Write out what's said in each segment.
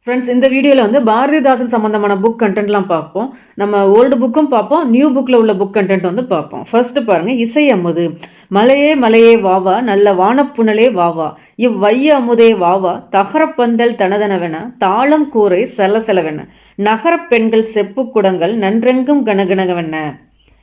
Friends, இந்த வீடியோவில் வந்து பாரதிதாசன் சம்மந்தமான புக் கண்டென்ட்லாம் பார்ப்போம். நம்ம ஓல்டு புக்கும் பார்ப்போம், நியூ புக்கில் உள்ள புக் கண்டென்ட் வந்து பார்ப்போம். ஃபர்ஸ்ட் பாருங்கள், இசை அமுது. மலையே மலையே வாவா, நல்ல வானப்புணலே வாவா, இவ்வைய அமுதே வாவா, தகரப்பந்தல் தனதனவென, தாளம் கூரை செலசெலவென, நகரப் பெண்கள் செப்பு குடங்கள் நன்றெங்கும் கனகனவென.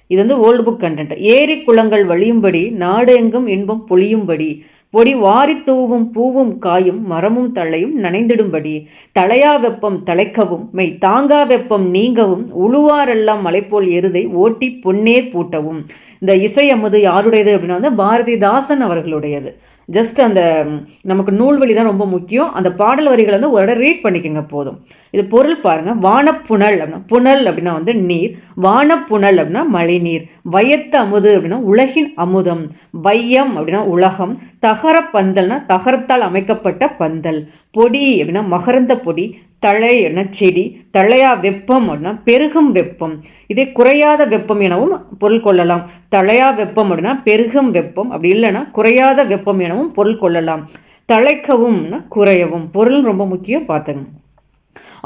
இது வந்து ஓல்டு புக் கண்டென்ட். ஏரி குளங்கள் வழியும்படி, நாடு எங்கும் இன்பம் பொழியும்படி, பொடி வாரி தூவும் பூவும் காயும் மரமும் தழையும் நனைந்திடும்படி, தலையா வெப்பம் தலைக்கவும் மெய் தாங்கா வெப்பம் நீங்கவும், உழுவாரெல்லாம் மலைப்போல் எருதை ஓட்டி பொன்னேர் பூட்டவும். இந்த இசை அமுது யாருடையது அப்படின்னா வந்து பாரதிதாசன் அவர்களுடையது. ஜஸ்ட் அந்த நமக்கு நூல்வழி தான் ரொம்ப முக்கியம். அந்த பாடல் வரிகளை வந்து ஒரு இடம் ரீட் பண்ணிக்கோங்க போதும். இது பொருள் பாருங்க. வானப்புணல் அப்படின்னா, புனல் அப்படின்னா வந்து நீர், வானப்புணல் அப்படின்னா மழை நீர், வயத்த அமுது அப்படின்னா உலகின் அமுதம், வையம் அப்படின்னா உலகம், தகர பந்தல்னா தகரத்தால் அமைக்கப்பட்ட பந்தல், பொடி அப்படின்னா மகரந்த பொடி, தழை என்ன செடி, தழையா வெப்பம் அப்படின்னா பெருகும் வெப்பம், இதே குறையாத வெப்பம் எனவும் பொருள் கொள்ளலாம். தழையா வெப்பம் அப்படின்னா பெருகும் வெப்பம், அப்படி இல்லைன்னா குறையாத வெப்பம் எனவும் பொருள் கொள்ளலாம். தழைக்கவும்னா குறையவும். பொருள் ரொம்ப முக்கியம், பார்த்துங்க.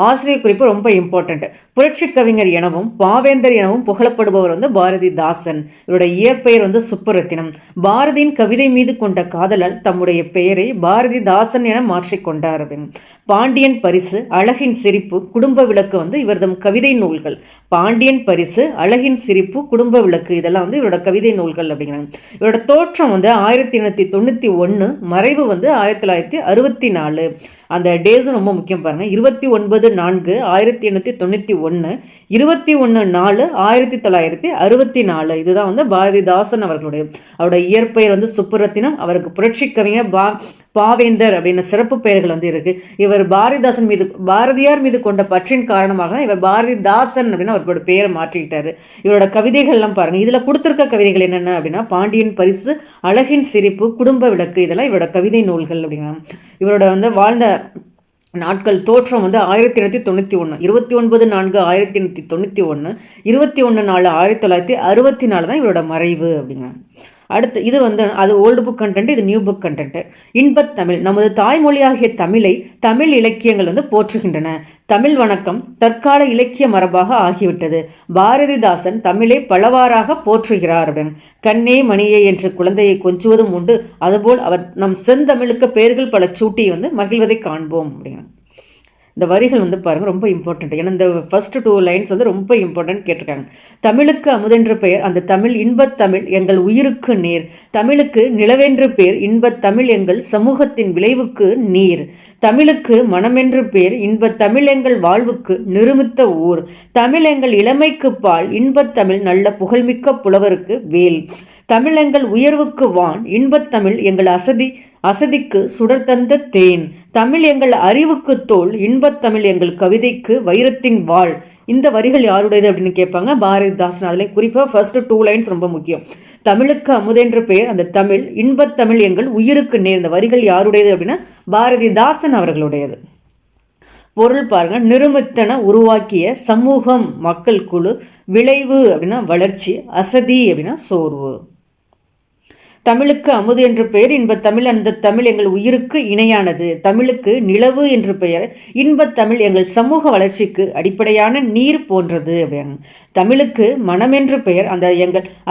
ஆசிரியர் குறிப்பு ரொம்ப இம்பார்ட்டண்ட். புரட்சி கவிஞர் எனவும் பாவேந்தர் எனவும் புகழப்படுபவர் வந்து பாரதிதாசன். இவருடைய இயற்பெயர் வந்து சுப்புரத்தினம். பாரதியின் கவிதை மீது கொண்ட காதலால் தம்முடைய பெயரை பாரதிதாசன் என மாற்றிக்கொண்டார். பாண்டியன் பரிசு, அழகின் சிரிப்பு, குடும்ப விளக்கு வந்து இவரது கவிதை நூல்கள். பாண்டியன் பரிசு, அழகின் சிரிப்பு, குடும்ப விளக்கு, இதெல்லாம் வந்து இவரோட கவிதை நூல்கள் அப்படிங்கிறாங்க. இவரோட தோற்றம் வந்து 1891, மறைவு வந்து 1964. அந்த டேஸும் ரொம்ப முக்கியம் பாருங்க. 29/4/1891, 21/4/1964. இதுதான் வந்து பாரதிதாசன் அவர்களுடைய. அவருடைய இயற்பெயர் வந்து சுப்புரத்தினம். அவருக்கு புரட்சி கவிஞர் பாவேந்தர் அப்படின்னு சிறப்பு பெயர்கள் வந்து இருக்கு. இவர் பாரதியார் மீது கொண்ட பற்றின் காரணமாக தான் இவர் பாரதிதாசன் அப்படின்னு அவரோட பெயரை மாற்றிக்கிட்டாரு. இவரோட கவிதைகள்லாம் பாருங்க. இதுல கொடுத்திருக்க கவிதைகள் என்னென்ன அப்படின்னா, பாண்டியன் பரிசு, அழகின் சிரிப்பு, குடும்ப விளக்கு, இதெல்லாம் இவரோட கவிதை நூல்கள் அப்படிங்கிறாங்க. இவரோட வந்து வாழ்ந்த நாட்கள், தோற்றம் வந்து 1891, 29/4/1891, 21/4/1964 தான் இவரோட மறைவு அப்படிங்கிறாங்க. அடுத்து இது வந்து அது ஓல்டு புக் கண்டென்ட், இது நியூ புக் கண்டென்ட். இன்பத்தமிழ். நமது தாய்மொழியாகிய தமிழை தமிழ் இலக்கியங்கள் வந்து போற்றுகின்றன. தமிழ் வணக்கம் தற்கால இலக்கிய மரபாக ஆகிவிட்டது. பாரதிதாசன் தமிழை பலவாறாக போற்றுகிறார். கண்ணே மணியே என்று குழந்தையை கொஞ்சுவதும் உண்டு, அதுபோல் அவர் நம் செந்தமிழுக்கு பெயர்கள் பல சூட்டி வந்து மகிழ்வதை காண்போம் அப்படிங்க. இந்த வரிகள் வந்து பாருங்க ரொம்ப இம்பார்ட்டன்ட். ஏன்னா இந்த ஃபர்ஸ்ட் 2 லைன்ஸ் வந்து ரொம்ப இம்பார்ட்டன்ட் கேட்டிருக்காங்க. தமிழுக்கு அமுதென்று பெயர், அந்த தமிழ் இன்பத்தமிழ் எங்கள் உயிருக்கு நேர். தமிழுக்கு நிலவென்று பேர், இன்பத்தமிழ் எங்கள் சமூகத்தின் விளைவுக்கு நீர். தமிழுக்கு மனமென்று பேர், இன்பத்தமிழ் எங்கள் வாழ்வுக்கு நிருமித்த ஊர். தமிழ் எங்கள் இளமைக்கு பால், இன்பத்தமிழ் நல்ல புகழ்மிக்க புலவருக்கு வேல். தமிழ் எங்கள் உயர்வுக்கு வான், இன்பத்தமிழ் எங்கள் அசதிக்கு சுடர் தந்த தேன். தமிழ் எங்கள் அறிவுக்கு தோல், இன்பத்தமிழ் எங்கள் கவிதைக்கு வைரத்தின் வாழ். இந்த வரிகள் யாருடையது அப்படின்னு கேட்பாங்க. பாரதிதாசன். அதில் குறிப்பாக ஃபர்ஸ்ட் 2 லைன்ஸ் ரொம்ப முக்கியம். தமிழுக்கு அமுதென்று பெயர், அந்த தமிழ் இன்பத்தமிழ் எங்கள் உயிருக்கு நேர். இந்த வரிகள் யாருடையது அப்படின்னா பாரதிதாசன் அவர்களுடையது. பொருள் பாருங்க. நிருமித்தன உருவாக்கிய, சமூகம் மக்கள் குழு, விளைவு அப்படின்னா வளர்ச்சி, அசதி அப்படின்னா சோர்வு. தமிழுக்கு அமுது என்று பெயர், இன்பத்தமிழ் அந்த தமிழ் எங்கள் உயிருக்கு இணையானது. தமிழுக்கு நிலவு என்று பெயர், இன்பத்தமிழ் எங்கள் சமூக வளர்ச்சிக்கு அடிப்படையான நீர் போன்றது அப்படிங்க. தமிழுக்கு மனம் என்று பெயர்,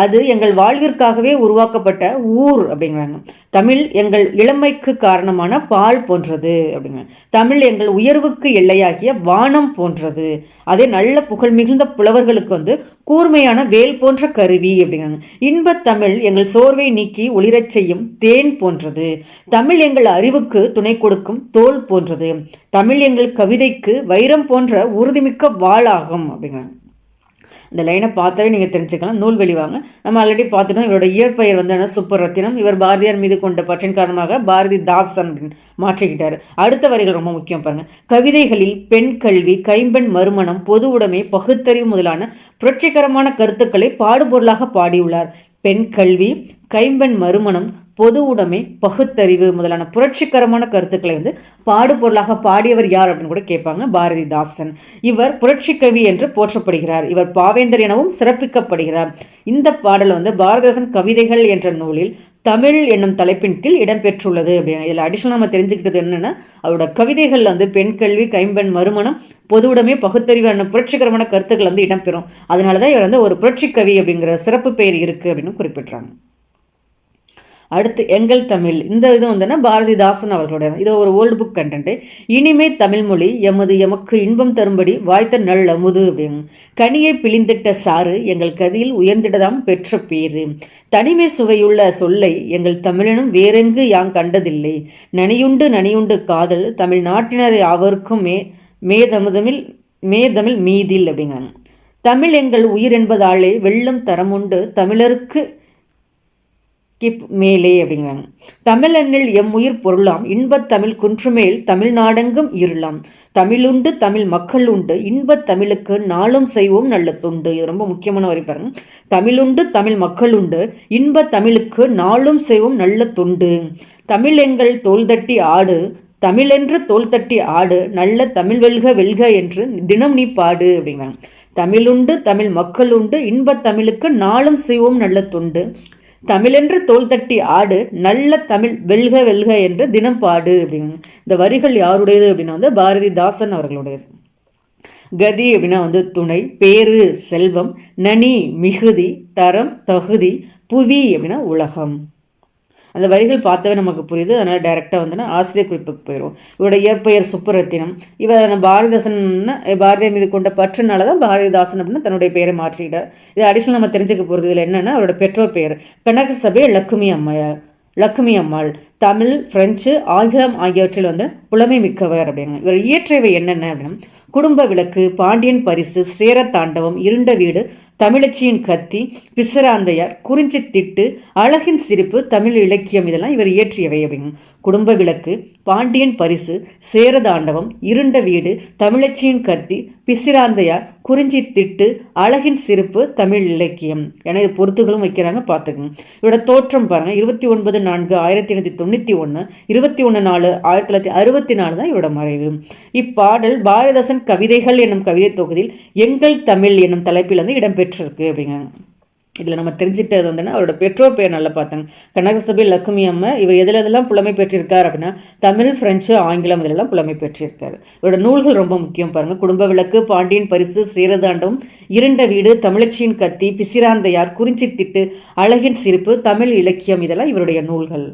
அது எங்கள் வாழ்விற்காகவே உருவாக்கப்பட்ட ஊர் அப்படிங்கிறாங்க. தமிழ் எங்கள் இளமைக்கு காரணமான பால் போன்றது அப்படிங்க. தமிழ் எங்கள் உயர்வுக்கு எல்லையாகிய வானம் போன்றது. அதே நல்ல புகழ் மிகுந்த புலவர்களுக்கு வந்து கூர்மையான வேல் போன்ற கருவி அப்படிங்கிறாங்க. இன்பத்தமிழ் எங்கள் சோர்வை நீக்கி ஒளிரச் செய்யும் தேன் போன்றது. தமிழ் எங்கள் அறிவுக்கு துணை கொடுக்கும் தோல் போன்றது. தமிழ் எங்கள் கவிதைக்கு வைரம் போன்ற உறுதிமிக்க வாளாகும் அப்படிங்கிறாங்க. இந்த லைனை பார்த்தாவே நீங்கள் தெரிஞ்சுக்கலாம். நூல்வெளி வாங்க. நம்ம ஆல்ரெடி பார்த்துட்டோம். இவரோட இயற்பெயர் வந்து என்ன, சுப்புரத்தினம். இவர் பாரதியார் மீது கொண்ட பற்றின் காரணமாக பாரதிதாசன் மாற்றிக்கிட்டார். அடுத்த வரிகள் ரொம்ப முக்கியம் பாருங்க. கவிதைகளில் பெண் கல்வி, கைம்பெண் மறுமணம், பொது உடைமை, பகுத்தறிவு முதலான புரட்சிகரமான கருத்துக்களை பாடுபொருளாக பாடியுள்ளார். பெண் கல்வி, கைம்பெண் மறுமணம், பொது உடைமை, பகுத்தறிவு முதலான புரட்சிகரமான கருத்துக்களை வந்து பாடுபொருளாக பாடியவர் யார் அப்படின்னு கூட கேட்பாங்க. பாரதிதாசன். இவர் புரட்சி கவி என்று போற்றப்படுகிறார். இவர் பாவேந்தர் எனவும் சிறப்பிக்கப்படுகிறார். இந்த பாடல் வந்து பாரதிதாசன் கவிதைகள் என்ற நூலில் தமிழ் என்னும் தலைப்பின் கீழ் இடம்பெற்றுள்ளது அப்படின்னா இதில் அடிஷனல் நம்ம தெரிஞ்சுக்கிட்டது என்னென்னா அவரோட கவிதைகள் வந்து பெண் கல்வி, கைம்பெண் மறுமணம், பொதுவுடைமை, பகுத்தறிவான புரட்சிகரமான கருத்துக்கள் வந்து இடம்பெறும். அதனால தான் இவர் வந்து ஒரு புரட்சி கவி அப்படிங்கிற சிறப்பு பெயர் இருக்குது அப்படின்னு குறிப்பிட்றாங்க. அடுத்து எங்கள் தமிழ், இந்த இது வந்துன்னா பாரதிதாசன் அவர்களுடைய இது ஒரு ஓல்டு புக் கண்டென்ட்டு. இனிமே தமிழ்மொழி எமக்கு இன்பம் தரும்படி வாய்த்த நல் அமுது அப்படிங்க. கனியை பிழிந்திட்ட சாறு எங்கள் கதியில் உயர்ந்திடதாம் பெற்ற பேரு. தனிமை சுவையுள்ள சொல்லை எங்கள் தமிழனும் வேறெங்கு யாங் கண்டதில்லை. நனியுண்டு காதல் தமிழ் நாட்டினர் அவருக்கும் மேதமிழ் மீதில் அப்படிங்கிறாங்க. தமிழ் எங்கள் உயிர் என்பதாலே வெள்ளம் தரமுண்டு தமிழருக்கு மேலே அப்படிங்கிறாங்க. தமிழெண்ணில் எம் உயிர் பொருளாம் இன்பத் தமிழ் குன்றுமேல் தமிழ்நாடெங்கும் இருளாம். தமிழுண்டு தமிழ் மக்கள் உண்டு இன்பத் தமிழுக்கு நாளும் செய்வோம் நல்ல தொண்டு. இது ரொம்ப முக்கியமான வரி பாருங்க. தமிழுண்டு தமிழ் மக்கள் உண்டு இன்பத் தமிழுக்கு நாளும் செய்வோம் நல்ல தொண்டு. தமிழ் எங்கள் தோல் தட்டி ஆடு தமிழென்று தோல் தட்டி ஆடு நல்ல தமிழ் வெல்க என்று தினம் நீ பாடு அப்படிங்கிறாங்க. தமிழுண்டு தமிழ் மக்கள் உண்டு இன்பத் தமிழுக்கு நாளும் செய்வோம் நல்ல தொண்டு. தமிழென்று தோல் தட்டி ஆடு நல்ல தமிழ் வெல்க என்று தினம் பாடு அப்படிங்க. இந்த வரிகள் யாருடையது அப்படின்னா வந்து பாரதிதாசன் அவர்களுடையது. கதி அப்படின்னா வந்து துணை, பேரு செல்வம், நனி மிகுதி, தரம் தகுதி, புவி அப்படின்னா உலகம். அந்த வரிகள் பார்த்தாவே நமக்கு புரியுது. அதனால் டைரெக்டாக வந்து ஆசிரியர் குறிப்புக்கு போயிடும். இவரோட இயற்பெயர் சுப்புரத்தினம். இவர் பாரதிதாசன் பாரதியார் மீது கொண்ட பற்றுனால தான் பாரதிதாசன் அப்படின்னு தன்னுடைய பெயரை மாற்றிக்கிட்டார். இது அடிஷனல் நம்ம தெரிஞ்சுக்க போகிறது இதில் என்னென்னா அவரோட பெற்றோர் பெயர் கனகசபை லக்குமி அம்மாள். தமிழ், பிரெஞ்சு, ஆங்கிலம் ஆகியவற்றில் வந்து புலமை மிக்கவர் அப்படிங்க. இவர் இயற்றியவை என்னென்ன அப்படின்னா குடும்ப விளக்கு, பாண்டியன் பரிசு, சேர தாண்டவம், இருண்ட வீடு, தமிழச்சியின் கத்தி, பிசிராந்தையார், குறிஞ்சி திட்டு, அழகின் சிரிப்பு, தமிழ் இலக்கியம் இதெல்லாம் இவர் இயற்றியவை அப்படிங்க. குடும்ப விளக்கு, பாண்டியன் பரிசு, சேர தாண்டவம், இருண்ட வீடு, தமிழச்சியின் கத்தி, பிசிராந்தையார், குறிஞ்சி திட்டு, அழகின் சிரிப்பு, தமிழ் இலக்கியம் என இது பொறுத்துகளும் வைக்கிறாங்க பார்த்துக்கோங்க. இவரோட தோற்றம் பாருங்க. 29/4/1891, 21/4/1964 தான் இவரோட மறைவு. இப்பாடல் பாரதிதாசன் கவிதைகள் என்னும் கவிதை தொகுதியில் எங்கள் தமிழ் என்னும் தலைப்பில் வந்து இடம்பெற்றிருக்கு அப்படிங்க. இதில் நம்ம தெரிஞ்சுக்கிட்டது வந்துன்னா அவரோட பெற்றோர் பெயர் நல்லா பார்த்தாங்க. கனகசபை லக்குமி அம்மா. இவர் எதெல்லாம் புலமை பெற்றிருக்கார் அப்படின்னா தமிழ், பிரெஞ்சு, ஆங்கிலம் இதிலெல்லாம் புலமை பெற்றிருக்காரு. இவரோட நூல்கள் ரொம்ப முக்கியம் பாருங்கள். குடும்ப விளக்கு, பாண்டியன் பரிசு, சேரதாண்டம், இருண்ட வீடு, தமிழச்சியின் கத்தி, பிசிராந்தையார், குறிஞ்சி திட்டு, அழகின் சிரிப்பு, தமிழ் இலக்கியம் இதெல்லாம் இவருடைய நூல்கள்.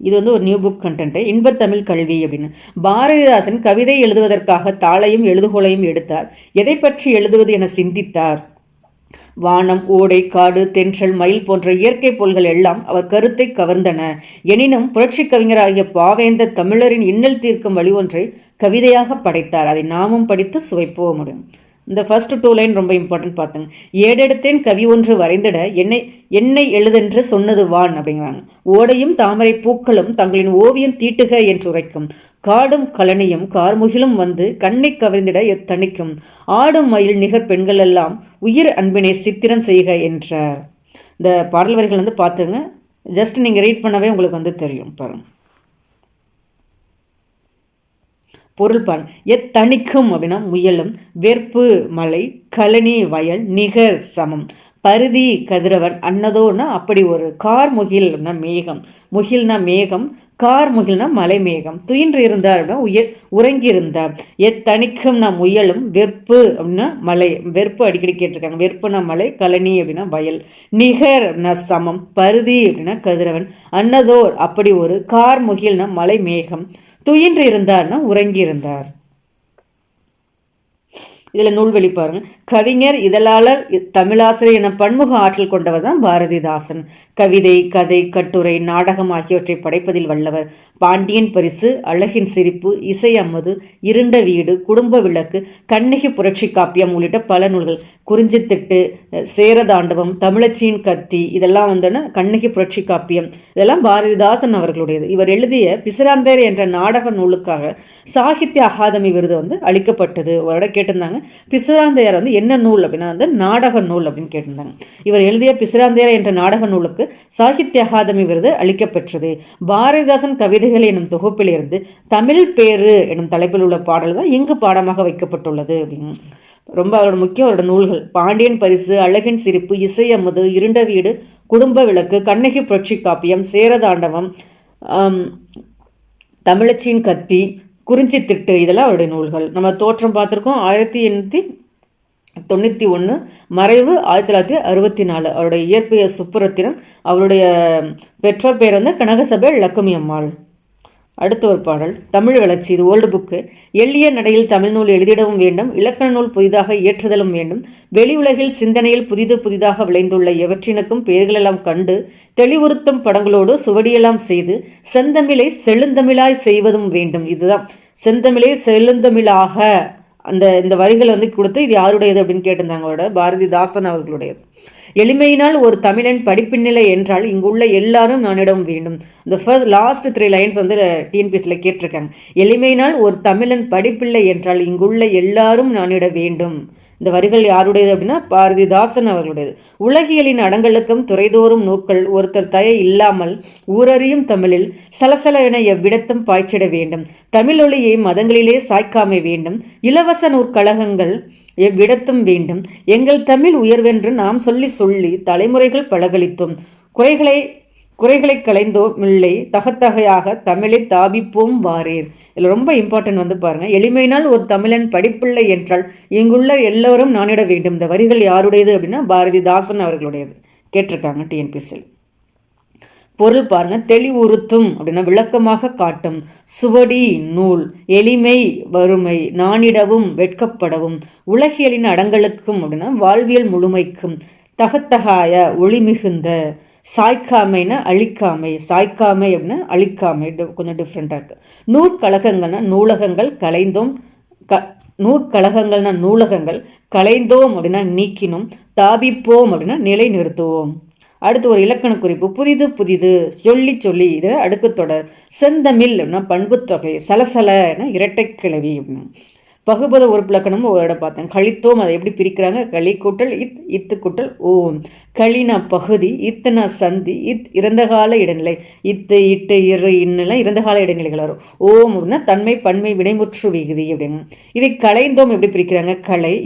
இது வந்து ஒரு நியூ புக் கண்டென்ட்டு. இன்பத்தமிழ் கல்வி அப்படின்னு. பாரதிதாசன் கவிதை எழுதுவதற்காக தாளையும் எழுதுகோளையும் எடுத்தார். எதை பற்றி எழுதுவது என சிந்தித்தார். வானம், ஓடை, காடு, தென்றல், மயில் போன்ற இயற்கை பொருள்கள் எல்லாம் அவர் கருத்தை கவர்ந்தன. எனினும் புரட்சி கவிஞராகிய பாவேந்த தமிழரின் இன்னல் தீர்க்கும் வழி ஒன்றை கவிதையாக படைத்தார். அதை நாமும் படித்து சுவைப்போம் முடியும். இந்த ஃபர்ஸ்ட் 2 லைன் ரொம்ப இம்பார்ட்டன்ட் பார்த்துங்க. ஏடெடுத்தேன் கவி ஒன்று வரைந்திட என்னை எழுதென்று சொன்னது வான் அப்படிங்கிறாங்க. ஓடையும் தாமரை பூக்களும் தங்களின் ஓவியம் தீட்டுக என்று உரைக்கும். காடும் கலனியும் கார்முகிலும் வந்து கண்ணை கவர்ந்திட எத்தணிக்கும். ஆடும் மயில் நிகர் பெண்கள் எல்லாம் உயிர் அன்பினை சித்திரம் செய்க என்றார். இந்த பாடல் வரிகள் வந்து பார்த்துங்க. ஜஸ்ட் நீங்கள் ரீட் பண்ணவே உங்களுக்கு வந்து தெரியும் பாருங்க. பொருள் பாருங்க. எத்தணிக்கும் அப்படின்னா முயலும், வெறுப்பு மலை, கலனி வயல், நிகர் சமம், பருதி கதிரவன், அன்னதோன்னா அப்படி ஒரு, கார்முகில்னா மேகம், முகில்னா மேகம், கார்முகில்னா மலை மேகம், துயின்று இருந்தார் அப்படின்னா உறங்கியிருந்தார். எத்தணிக்கும்னா முயலும், வெறுப்பு அப்படின்னா மலை, வெறுப்பு அடிக்கடி கேட்டிருக்காங்க. வெறுப்புனா மலை, கலனி அப்படின்னா வயல், நிகர் அப்படின்னா சமம், பருதி அப்படின்னா கதிரவன், அன்னதோர் அப்படி ஒரு, கார்முகில்னா மலை மேகம், துயின்று இருந்தார்னா உறங்கி இருந்தார். இதில் நூல்வெளி பாருங்க. கவிஞர், இதழாளர், தமிழாசிரியர் என பன்முக ஆற்றல் கொண்டவர் தான் பாரதிதாசன். கவிதை, கதை, கட்டுரை, நாடகம் ஆகியவற்றை படைப்பதில் வல்லவர். பாண்டியன் பரிசு, அழகின் சிரிப்பு, இசை அம்மது, இருண்ட வீடு, குடும்ப விளக்கு, கண்ணகி புரட்சி காப்பியம் உள்ளிட்ட பல நூல்கள், குறிஞ்சித்திட்டு, சேரதாண்டவம், தமிழச்சியின் கத்தி இதெல்லாம் வந்துன்னா கண்ணகி புரட்சி காப்பியம் இதெல்லாம் பாரதிதாசன் அவர்களுடையது. இவர் எழுதிய பிசிராந்தையர் என்ற நாடக நூலுக்காக சாகித்ய அகாதமி விருது வந்து அளிக்கப்பட்டது. ஒரு கேட்டிருந்தாங்க பிசிராந்தையர் வந்து என்ன நூல் அப்படின்னா வந்து நாடக நூல் அப்படின்னு கேட்டிருந்தாங்க. இவர் எழுதிய பிசிராந்தையர் என்ற நாடக நூலுக்கு சாகித்ய அகாதமி விருது அளிக்கப்பெற்றது. பாரதிதாசன் கவிதைகள் எனும் தொகுப்பிலிருந்து தமிழ் பேரு எனும் தலைப்பில் உள்ள பாடல் தான் இங்கு பாடமாக வைக்கப்பட்டுள்ளது அப்படின்னு. ரொம்ப அவரோட முக்கியம் அவரோட நூல்கள். பாண்டியன் பரிசு, அழகின் சிரிப்பு, இசை அமுது, இருண்ட வீடு, குடும்ப விளக்கு, கண்ணகி புரட்சி காப்பியம், சேரதாண்டவம், தமிழச்சியின் கத்தி, குறிஞ்சி திட்டு, இதெல்லாம் அவருடைய நூல்கள். நம்ம தோற்றம் பார்த்துருக்கோம். 1891, மறைவு 1964. அவருடைய இயற்பெயர் சுப்புரத்தினம். அவருடைய பெற்றோர் பெயர் வந்து கனகசபை லக்குமி அம்மாள். அடுத்த ஒரு பாடல், தமிழ் வளர்ச்சி. இது ஓல்டு புக்கு. எளிய நடையில் தமிழ் நூல் எழுதிடவும் வேண்டும், இலக்கண நூல் புதிதாக இயற்றுதலும் வேண்டும். வெளி உலகில் சிந்தனையில் புதிதாக விளைந்துள்ள எவற்றினுக்கும் பெயர்களெல்லாம் கண்டு தெளிவுறுத்தும் படங்களோடு சுவடியெல்லாம் செய்து செந்தமிழை செழுந்தமிழாய் செய்வதும் வேண்டும். இதுதான் செந்தமிழை செழுந்தமிழாக. இந்த வரிகள் வந்து கொடுத்து இது யாருடையது அப்படின்னு கேட்டிருந்தாங்க. அவரோட பாரதிதாசன் அவர்களுடையது. எளிமையினால் ஒரு தமிழன் படிப்பின்னிலை என்றால் இங்குள்ள எல்லாரும் நானிடம் வேண்டும். இந்த லாஸ்ட் 3 லைன்ஸ் வந்து டிஎன்பிஎஸ்சியில் கேட்டிருக்காங்க. எளிமையினால் ஒரு தமிழன் படிப்பில்லை என்றால் இங்குள்ள எல்லாரும் நானிட வேண்டும். இந்த வரிகள் யாருடையது அப்படின்னா பாரதிதாசன் அவர்களுடையது. உலகியலின் அடங்கலுக்கும் துறைதோறும் நூற்கள் ஒருத்தர் தய இல்லாமல் ஊரறியும் தமிழில் சலசல என எவ்விடத்தும் பாய்ச்சிட வேண்டும். தமிழொலியை மதங்களிலே சாய்க்காமை வேண்டும். இலவச நூற்கழகங்கள் எவ்விடத்தும் வேண்டும். எங்கள் தமிழ் உயர்வென்று நாம் சொல்லி தலைமுறைகள் பழகளித்தோம். குறைகளை களைந்தோம் இல்லை தகத்தகையாக தமிழை தாபிப்போம் வாரீர். இதில் ரொம்ப இம்பார்ட்டன்ட் வந்து பாருங்கள். எளிமையினால் ஒரு தமிழன் படிப்பில்லை என்றால் இங்குள்ள எல்லோரும் நானிட வேண்டும். இந்த வரிகள் யாருடையது அப்படின்னா பாரதிதாசன் அவர்களுடையது. கேட்டிருக்காங்க டிஎன்பிஎஸ்சியில். பொருள் பாருங்க. தெளிவுறுத்தும் அப்படின்னா விளக்கமாக காட்டும். சுவடி நூல். எளிமை வறுமை. நானிடவும் வெட்கப்படவும். உலகியலின் அடங்கலுக்கும் அப்படின்னா வாழ்வியல் முழுமைக்கும். தகத்தகாய ஒளி மிகுந்த. சாய்க்காமைன்னா அழிக்காமை. சாய்க்காமை அப்படின்னா அழிக்காமை. கொஞ்சம் டிஃப்ரெண்டாக இருக்குது. நூற்கழகங்கள்னா நூலகங்கள் கலைந்தோம். நூற்கழகங்கள்னா நூலகங்கள் கலைந்தோம் அப்படின்னா நீக்கினோம். தாபிப்போம் அப்படின்னா நிலை நிறுத்துவோம். அடுத்து ஒரு இலக்கண குறிப்பு. புதிது சொல்லி இது அடுக்கு தொடர். செந்தமிழ் அப்படின்னா பண்புத்தொகை. சலசலன்னா இரட்டை கிளவி அப்படின்னா. பகுபத உறுப்பிலக்கணம் ஒரு இடம் பார்த்தேன். கழித்தோம் அதை எப்படி பிரிக்கிறாங்க? களி கூட்டல் இத்து கூட்டல் ஓம். களினா பகுதி, இத்துனா சந்தி, இறந்த கால இடைநிலை. இட்டு இரு இன்னெல்லாம் இறந்த கால இடைநிலைகள் வரும். ஓம் அப்படின்னா தன்மை பன்மை வினைமுற்று விகுதி அப்படிங்க. இதை களைந்தோம் எப்படி பிரிக்கிறாங்க? களை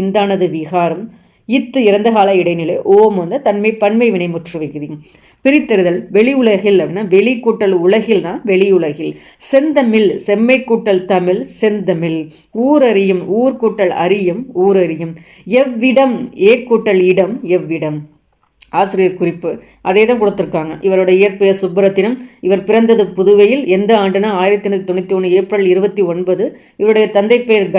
இந்தானது விகாரம். இறந்த கால இடைநிலை. ஓம் வந்து தன்மை பன்மை வினைமுற்று விகுதி. பிரித்தெறுதல். வெளி உலகில் அப்படின்னா வெளி கூட்டல் உலகில்னா வெளி உலகில். செந்தமிழ் செம்மை கூட்டல் தமிழ் செந்தமிழ். ஊரறியும் ஊர் கூட்டல் அறியும் ஊரறியும். எவ்விடம் ஏ கூட்டல் இடம் எவ்விடம். ஆசிரியர் குறிப்பு அதே தான் கொடுத்துருக்காங்க. இவரோட இயற்பெயர் சுப்புரத்தினம். இவர் பிறந்தது புதுவையில். எந்த ஆண்டுனா 1991 ஏப்ரல் 29. இவருடைய தந்தை பெயர்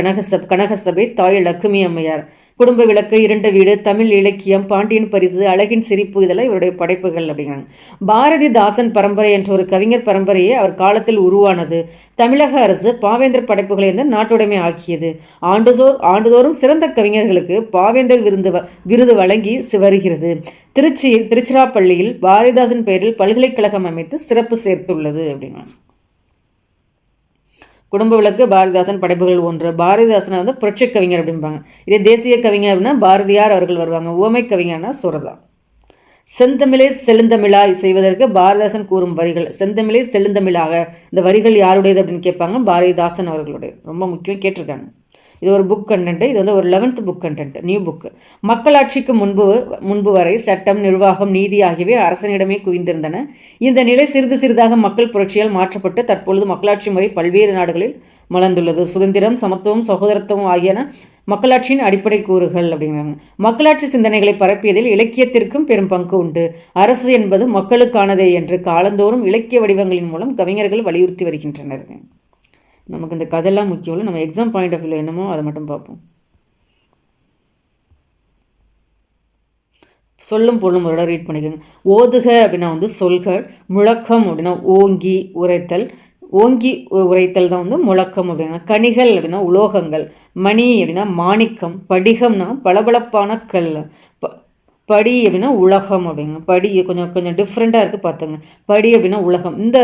கனகசபை. தாய் லக்குமி அம்மையார். குடும்ப விளக்கு, இருண்ட வீடு, தமிழ் இலக்கியம், பாண்டியன் பரிசு, அழகின் சிரிப்பு, இதெல்லாம் இவருடைய படைப்புகள் அப்படிங்கிறாங்க. பாரதிதாசன் பரம்பரை என்ற ஒரு கவிஞர் பரம்பரையே அவர் காலத்தில் உருவானது. தமிழக அரசு பாவேந்தர் படைப்புகளை வந்து நாட்டுடைமை ஆக்கியது. ஆண்டுதோறும் சிறந்த கவிஞர்களுக்கு பாவேந்தர் விருது வழங்கி வருகிறது. திருச்சிராப்பள்ளியில் பாரதிதாசன் பெயரில் பல்கலைக்கழகம் அமைத்து சிறப்பு சேர்த்துள்ளது அப்படின்னா. குடும்ப விளக்கு பாரதிதாசன் படைப்புகள் 1. பாரதிதாசனை வந்து புரட்சி கவிஞர் அப்படிம்பாங்க. இதே தேசிய கவிஞர் அப்படின்னா பாரதியார் அவர்கள் வருவாங்க. உவமை கவிஞர்னா சுரதா. செந்தமிழை செழுந்தமிழாய் செய்வதற்கு பாரதிதாசன் கூறும் வரிகள். செந்தமிழை செழுந்தமிழாக. இந்த வரிகள் யாருடையது அப்படின்னு கேட்பாங்க. பாரதிதாசன் அவர்களுடைய. ரொம்ப முக்கியம், கேட்டிருக்காங்க. இது ஒரு புக் கண்டென்ட். இது வந்து ஒரு 11th book content, new book. மக்களாட்சிக்கு முன்பு வரை சட்டம், நிர்வாகம், நீதி ஆகியவை அரசனிடமே குவிந்திருந்தன. இந்த நிலை சிறிதாக மக்கள் புரட்சியால் மாற்றப்பட்டு தற்பொழுது மக்களாட்சி முறை பல்வேறு நாடுகளில் மலர்ந்துள்ளது. சுதந்திரம், சமத்துவம், சகோதரத்துவம் ஆகியன மக்களாட்சியின் அடிப்படை கூறுகள் அப்படிங்கிறாங்க. மக்களாட்சி சிந்தனைகளை பரப்பியதில் இலக்கியத்திற்கும் பெரும் பங்கு உண்டு. அரசு என்பது மக்களுக்கானதே என்று காலந்தோறும் இலக்கிய வடிவங்களின் மூலம் கவிஞர்கள் வலியுறுத்தி வருகின்றனர். நமக்கு இந்த கதையெல்லாம் முக்கியம் இல்லை, நம்ம எக்ஸாம் பாயிண்ட் ஆஃப் வியூவில் என்னமோ அதை மட்டும் பார்ப்போம். சொல்லும் பொருளும் ஒரு ரீட் பண்ணிக்கோங்க. ஓதுக அப்படின்னா வந்து சொல்கள். முழக்கம் அப்படின்னா ஓங்கி உரைத்தல். ஓங்கி உரைத்தல் தான் வந்து முழக்கம் அப்படின்னா. கனிகள் அப்படின்னா உலோகங்கள். மணி அப்படின்னா மாணிக்கம். படிகம்னா பளபளப்பான கல். படி அப்படின்னா உலகம் அப்படிங்க. படி கொஞ்சம் டிஃப்ரெண்ட்டாக இருக்குது பார்த்துங்க. படி அப்படின்னா உலகம். இந்த